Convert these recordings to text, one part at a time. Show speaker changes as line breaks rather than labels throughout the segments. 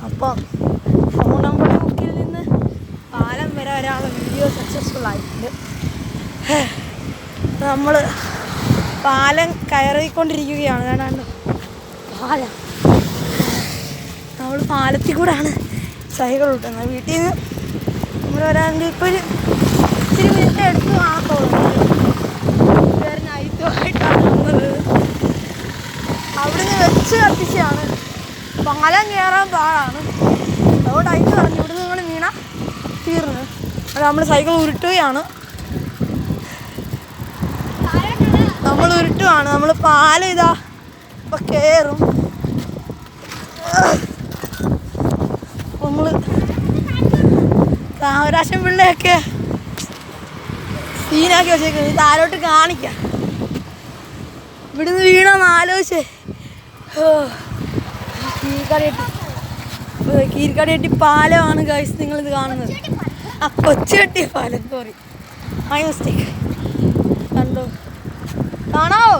അപ്പം ഫോണമ്പുഴമുക്കിൽ നിന്ന് പാലം വരെ ഒരാളുടെ വീഡിയോ സക്സസ്ഫുൾ ആയിട്ടുണ്ട്. നമ്മൾ പാലം കയറിക്കൊണ്ടിരിക്കുകയാണ്. കാരണം പാലം നമ്മൾ പാലത്തിൽ കൂടെയാണ് സൈക്കിൾ കിട്ടുന്നത്. വീട്ടിൽ നിന്ന് നമ്മൾ വരാണ്ട് ഇപ്പോൾ ഒരു ഇച്ചിരി മിനിറ്റ് എടുത്ത് കാണത്തോളൂ. നൈറ്റുമായിട്ടാണ് വന്നത്. അവിടുന്ന് വെച്ച് കത്തിച്ചാണ്. പാലം കയറാൻ പാടാണ്. അതുകൊണ്ട് അയച്ചു പറഞ്ഞു ഇവിടുന്ന് നിങ്ങൾ വീണ തീർന്ന്. അത് നമ്മൾ സൈക്കിൾ ഉരുട്ടുകയാണ്. നമ്മൾ ഉരുട്ടുകയാണ്. നമ്മൾ പാലം ഇതാ ഇപ്പം കയറും. നമ്മൾ കാമരാശൻ പിള്ളയൊക്കെ സീനാക്കി വെച്ചേക്കുന്നത്. ഇത് ആരോട്ട് കാണിക്കാം. ഇവിടുന്ന് വീണമെന്ന് ആലോചിച്ചേ. കീരിക്കാടിയെട്ടി പാലമാണ് ഗൈസ് നിങ്ങളിത് കാണുന്നത്. ആ കൊച്ചുകെട്ടി പാലം, സോറി മൈ മിസ്റ്റേക്ക്. കണ്ടോ, കാണാവോ?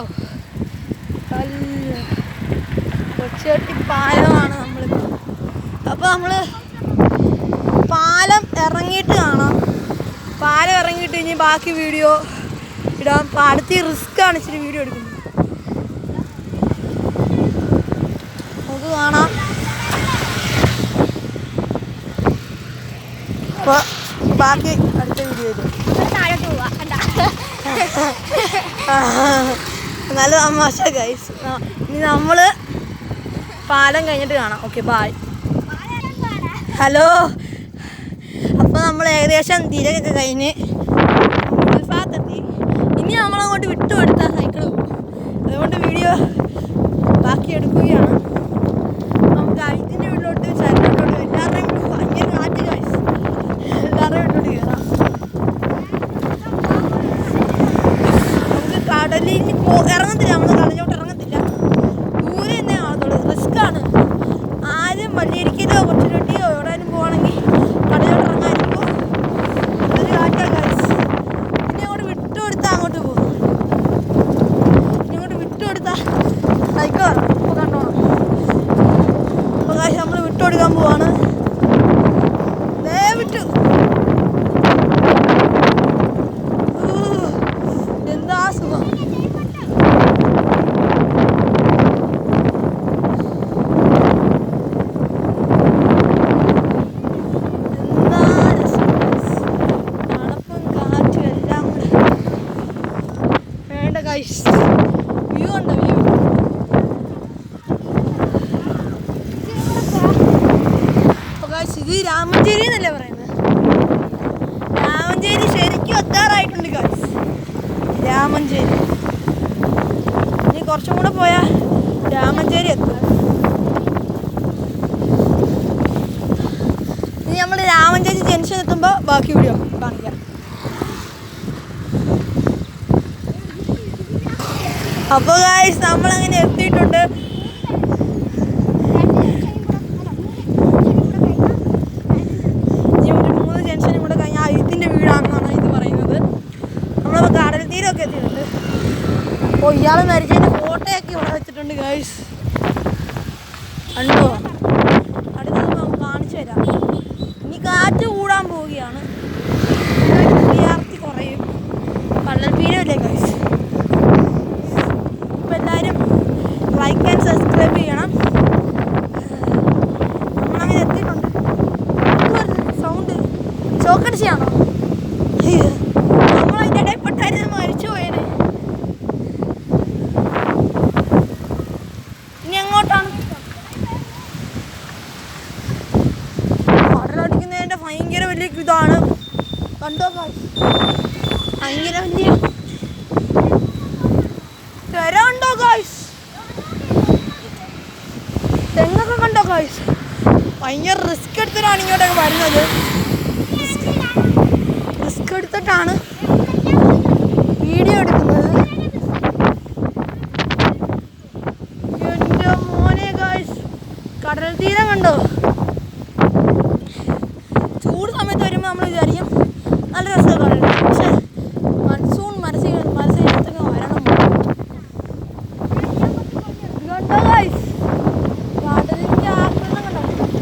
കൊച്ചുകെട്ടി പാലമാണ് നമ്മൾ. അപ്പോൾ നമ്മൾ പാലം ഇറങ്ങിയിട്ട് കാണാം. പാലം ഇറങ്ങിയിട്ട് ഇനി ബാക്കി വീഡിയോ ഇടാം. പാലത്തിൽ റിസ്ക്കാണ് ഇച്ചിരി വീഡിയോ എടുക്കുന്നത്. നമുക്ക് കാണാം. അപ്പോൾ ബാക്കി അടുത്ത വീഡിയോയിൽ നല്ല തമാശ ഗൈസ്. ഇനി നമ്മൾ പാലം കഴിഞ്ഞിട്ട് കാണാം. Okay, bye. ഹലോ. അപ്പോൾ നമ്മൾ ഏകദേശം തിരക്കൊക്കെ കഴിഞ്ഞ് ഭാഗത്തെത്തി. ഇനി നമ്മളങ്ങോട്ട് വിട്ടുകൊടുത്ത സൈക്കിൾ പോകും. അതുകൊണ്ട് വീഡിയോ ബാക്കി എടുക്കുകയാണ്. നമുക്ക് ഐറ്റിൻ്റെ വീട്ടിലോട്ട് ചരിലോട്ട് എല്ലാവരുടെയും ഭയങ്കര കാറ്റ് ഗൈസ്. എല്ലാവരുടെയും വീട്ടിലോട്ട് കയറാം. നമുക്ക് കടലിൽ ഇറങ്ങത്തില്ല. നമ്മൾ കടലിലോട്ട് ഇറങ്ങത്തില്ല. ദൂരെ തന്നെ കാണത്തുള്ളൂ. റിസ്ക്കാണ്. ആരും വള്ളിയരിക്കലോ കൊച്ചുരട്ടിയോ എവിടെയും പോകണമെങ്കിൽ കടലിലോട്ട് ഇറങ്ങാതിരിക്കുമോ. അതൊരു കാറ്റാണ് ഗൈസ്. ഇനി അങ്ങോട്ട് വിട്ടുകൊടുത്താൽ അങ്ങോട്ട് പോകും. ഇനി അങ്ങോട്ട് വിട്ടുകൊടുത്താൽ സൈക്കിൾ ഇറങ്ങും. അപ്പോൾ കണ്ടോണം. അപ്പോൾ ഗൈസ് നമ്മൾ വിട്ടുകൊടുക്കാൻ പോവാണ്. വിട്ടു. എന്താ സുഖം. വ്യൂ ഉണ്ട്. വ്യൂ ഇത് രാമഞ്ചേരി എന്നല്ലേ പറയുന്നത്. രാമഞ്ചേരി ശരിക്കും എത്താറായിട്ടുണ്ട് ഗൈസ്. രാമഞ്ചേരി ഇനി കുറച്ചും കൂടെ പോയാൽ രാമഞ്ചേരി എത്തും. ഇനി നമ്മൾ രാമഞ്ചേരി ജംഗ്ഷൻ എത്തുമ്പോൾ ബാക്കി വീഡിയോ കാണിക്കാം. അപ്പോൾ ഗൈസ് നമ്മളങ്ങനെ എത്തിയിട്ടുണ്ട്. ഇനി ഒരു 3 ജംഗ്ഷനും കൂടെ കഴിഞ്ഞാൽ ഇതിൻ്റെ വീടാണെന്നാണ് ഇത് പറയുന്നത്. നമ്മളപ്പോൾ കടൽ തീരമൊക്കെ എത്തിയിട്ടുണ്ട്. അപ്പോൾ ഇയാൾ മരിച്ചതിൻ്റെ ഫോട്ടോയൊക്കെ ഇവിടെ വെച്ചിട്ടുണ്ട് ഗൈസ്. കണ്ടോ? അടുത്തത് നമുക്ക് കാണിച്ചു തരാം. ഇനി കാറ്റ് കൂടാൻ പോവുകയാണ്. ക്ലിയാരിറ്റി കുറയും. കടൽ തീരമല്ലേ ഗൈസ്. എല്ലാവരും ലൈക്ക് ആൻഡ് സബ്സ്ക്രൈബ് ചെയ്യണം. നമ്മളങ്ങനെ എത്തിയിട്ടുണ്ട്. സൗണ്ട് ചോക്കടിച്ചാണോ? നമ്മളതിൻ്റെ ഇടയിൽ പെട്ടായിരുന്നു മരിച്ചു പോയേനെ. ഇനി എങ്ങോട്ടാണ്? കടലടിക്കുന്നതിൻ്റെ ഭയങ്കര വലിയ ഇതാണ്. കണ്ടോ ഭയങ്കര വലിയ കണ്ടോ ഗൈസ്. തെങ്ങൊക്കെ കണ്ടോ ഗൈസ്. ഭയങ്കര റിസ്ക് എടുത്തിട്ടാണ് ഇങ്ങോട്ടൊക്കെ വരുന്നത്. റിസ്ക് എടുത്തിട്ടാണ് വീഡിയോ എടുക്കുന്നത്. എൻ്റെ മോനെ ഗൈസ്, കടൽ തീരം കണ്ടോ? ചൂട് സമയത്ത് വരുമ്പോൾ നമ്മൾ വിചാരിക്കും നല്ല രസമാണ് കടൽ. പക്ഷേ മൺസൂൺ മനസ്സിനകത്തൊക്കെ വരണം. കടലിൻ്റെ ആക്രമണം കണ്ടോ?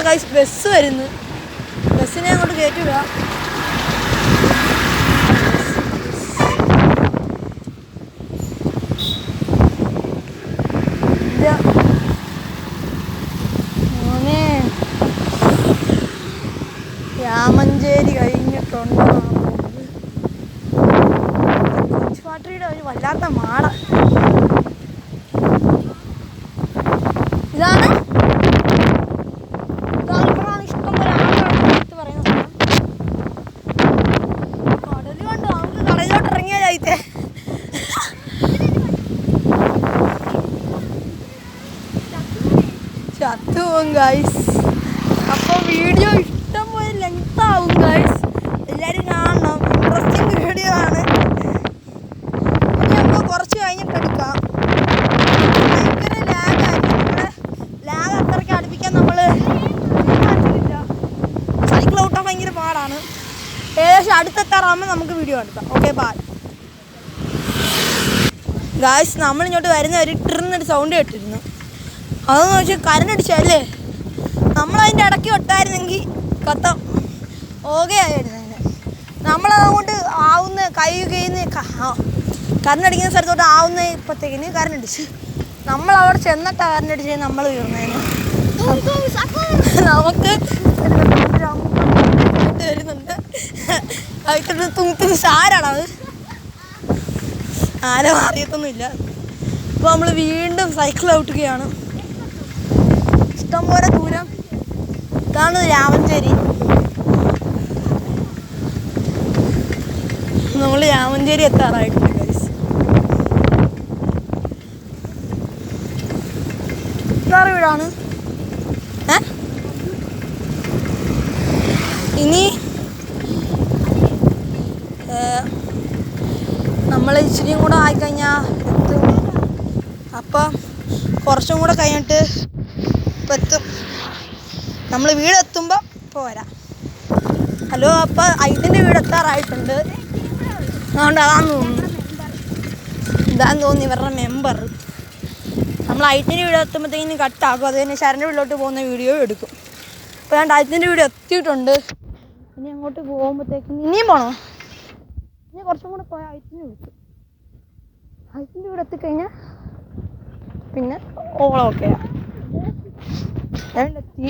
ഗൈസ് ബസ് വരുന്നു. ബസ്സിനെ അങ്ങോട്ട് കയറ്റുക. മോനെ രാമഞ്ചേരി കഴിഞ്ഞിട്ടുണ്ടോ? കൊച്ചുപാട്ടിയുടെ ഒരു വല്ലാത്ത മാട. ഇതാണ് ഇഷ്ടം പോലെ ആളുകളെടുത്ത് പറയുന്ന സ്ഥലം. കടല് കണ്ടു. നമുക്ക് കടലിലോട്ട് ഇറങ്ങിയാലായിട്ടേ ചത്തുപോകും ഗൈസ്. അപ്പോൾ വീഡിയോ ഇഷ്ടം പോലെ ലെങ്ത് ആവും ഗൈസ്. എല്ലാവരും കാണണം. ഇൻട്രസ്റ്റിംഗ് വീഡിയോ ആണ്. ഇനി നമുക്ക് കുറച്ച് കഴിഞ്ഞിട്ട് എടുക്കാം. ഭയങ്കര ലാഗായിരിക്കും. നമ്മുടെ ലാഗ് അത്രയ്ക്ക് അടുപ്പിക്കാൻ നമ്മൾ സൈക്കിൾ ഔട്ടാൻ ഭയങ്കര പാടാണ്. ഏകദേശം അടുത്തെത്താറാകുമ്പോൾ നമുക്ക് വീഡിയോ എടുക്കാം. Okay bye guys. നമ്മളിങ്ങോട്ട് വരുന്ന ഒരു ട്രിന്നൊരു സൗണ്ട് കേട്ടിരുന്നു. അതെന്ന് വെച്ചാൽ കരണ്ടടിച്ചല്ലേ. നമ്മളതിൻ്റെ ഇടയ്ക്ക് വിട്ടായിരുന്നെങ്കിൽ കത്തം ഓകെ ആയിരുന്നു. നമ്മളതുകൊണ്ട് ആവുന്ന കൈന്ന് കരണ്ടടിക്കുന്ന സ്ഥലത്തോട്ട് ആവുന്ന ഇപ്പോഴത്തേക്കിന് കരണ്ടടിച്ച് നമ്മളവിടെ ചെന്നിട്ടാണ് കരണ്ടടിച്ച് നമ്മൾ വീഴുന്നതിന്. നമുക്ക് വരുന്നുണ്ട്. അതിട്ട് തുങ്ങി സാരാണത്. ആരും അറിയത്തൊന്നുമില്ല. അപ്പോൾ നമ്മൾ വീണ്ടും സൈക്കിൾ ഔട്ടുകയാണ്. ഇഷ്ടംപോലെ ദൂരം. ഇതാണ് രാമഞ്ചേരി. നമ്മൾ രാമഞ്ചേരി എത്താറായിട്ടുണ്ട് ഗൈസ്. ഇതാറ് വീടാണ്. ഇനി നമ്മൾ ഇച്ചിരിയും കൂടെ ആയിക്കഴിഞ്ഞാൽ എത്തും. അപ്പം കുറച്ചും കൂടെ കഴിഞ്ഞിട്ട് ഇപ്പം എത്തും. നമ്മൾ വീടെത്തുമ്പോൾ ഇപ്പോൾ വരാം. ഹലോ. അപ്പം ഐറ്റിൻ്റെ വീട് എത്താറായിട്ടുണ്ട്. അതുകൊണ്ട് അതാന്ന് തോന്നുന്നു. ഇതാന്ന് തോന്നുന്നു ഇവരുടെ മെമ്പർ. നമ്മൾ ഐറ്റിൻ്റെ വീട് എത്തുമ്പോഴത്തേക്കിനും കട്ടാക്കും. അത് തന്നെ ശരൻ്റെ വീട്ടിലോട്ട് പോകുന്ന വീഡിയോ എടുക്കും. അപ്പോൾ ഞാൻ ഐറ്റിൻ്റെ വീട് എത്തിയിട്ടുണ്ട്. ഇനി അങ്ങോട്ട് പോകുമ്പോഴത്തേക്കും ഇനിയും പോകണോ? ഇനി കുറച്ചും കൂടെ പോയാൽ ഐറ്റിന് വിളിക്കും. ഐറ്റിൻ്റെ വീട് എത്തിക്കഴിഞ്ഞാൽ പിന്നെ ഓളമൊക്കെയാണ്. എത്തി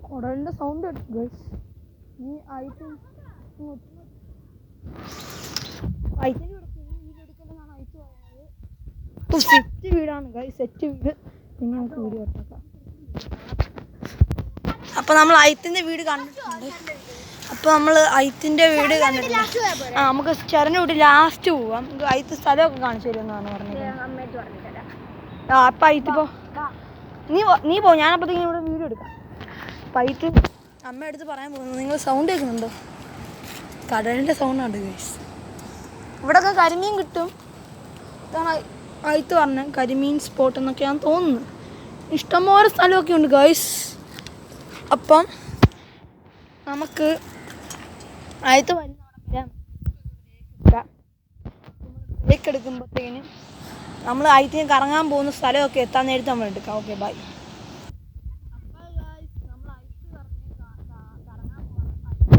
കുടലിൻ്റെ സൗണ്ട് കേട്ടു ഗൈസ്. ഈ ഐറ്റിൻ്റെ സെറ്റ് വീടാണ് ഗൈസ്. സെറ്റ് വീട്. പിന്നെ നമുക്ക് വീഡിയോ എടുക്കാം. അപ്പോൾ നമ്മൾ ഐത്തിൻ്റെ വീട് കണ്ടിട്ടുണ്ട്. അപ്പോൾ നമ്മൾ ഐത്തിൻ്റെ വീട് കണ്ടിട്ടുണ്ട്. നമുക്ക് ചെറിയ വീട് ലാസ്റ്റ് പോവാം. നമുക്ക് ഐത്ത് സ്ഥലമൊക്കെ കാണിച്ചു തരുമെന്നാണ് പറഞ്ഞത്. അപ്പം ഐത്തിപ്പോൾ നീ പോ. ഞാനപ്പോഴത്തേക്കും ഇവിടെ വീഡിയോ എടുക്കാം. അപ്പം ഐത്ത് അമ്മ എടുത്ത് പറയാൻ പോകുന്നത്. നിങ്ങൾ സൗണ്ട് കേൾക്കുന്നുണ്ടോ? കടലിൻ്റെ സൗണ്ടാണ് ഗൈസ്. ഇവിടെയൊക്കെ കരിമീൻ കിട്ടും. ഇതാണ് ഐത്ത് പറഞ്ഞ കരിമീൻ സ്പോട്ട് എന്നൊക്കെയാണ് തോന്നുന്നത്. ഇഷ്ടംപോലെ സ്ഥലമൊക്കെ ഉണ്ട് ഗൈസ്. അപ്പം നമുക്ക് ഐത്ത് വരുന്ന ബ്രേക്ക് എടുക്കുമ്പോഴത്തേനും നമ്മൾ ഐത്തിന് കറങ്ങാൻ പോകുന്ന സ്ഥലമൊക്കെ എത്താൻ നേരത്തെ നമ്മൾ എടുക്കാം. Okay bye.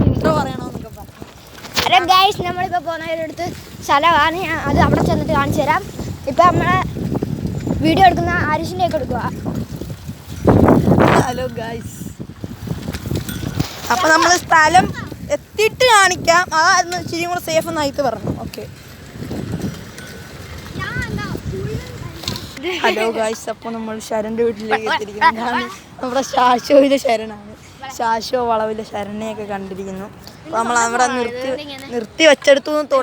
ഇൻട്രോ പറയണമെന്നൊക്കെ പറഞ്ഞു.
Hello guys. നമ്മളിപ്പോൾ പോകുന്നതിനടുത്ത് സ്ഥലമാണ്. അത് അവിടെ ചെന്നിട്ട് കാണിച്ചു തരാം. ഇപ്പം നമ്മളെ വീഡിയോ എടുക്കുന്ന ആരിഷിൻ്റെ ഒക്കെ എടുക്കുക.
Hello guys. അപ്പം നമ്മൾ സ്ഥലം എത്തിയിട്ട് കാണിക്കാം. അതായിരുന്നു ഇച്ചിരി കൂടെ സേഫ് എന്ന് ഐത്ത് പറഞ്ഞു. ഓക്കെ. Hello guys. അപ്പോൾ നമ്മൾ ശരൻ്റെ വീട്ടിലേക്ക് എത്തിയിരിക്കുന്നതാണ്. നമ്മുടെ ശാശോയിലെ ശരണാണ്. ശാശോ വളവിലെ ശരണയൊക്കെ കണ്ടിരിക്കുന്നു. അപ്പോൾ നമ്മൾ അവിടെ നിർത്തി വെച്ചെടുത്തു തുടങ്ങി.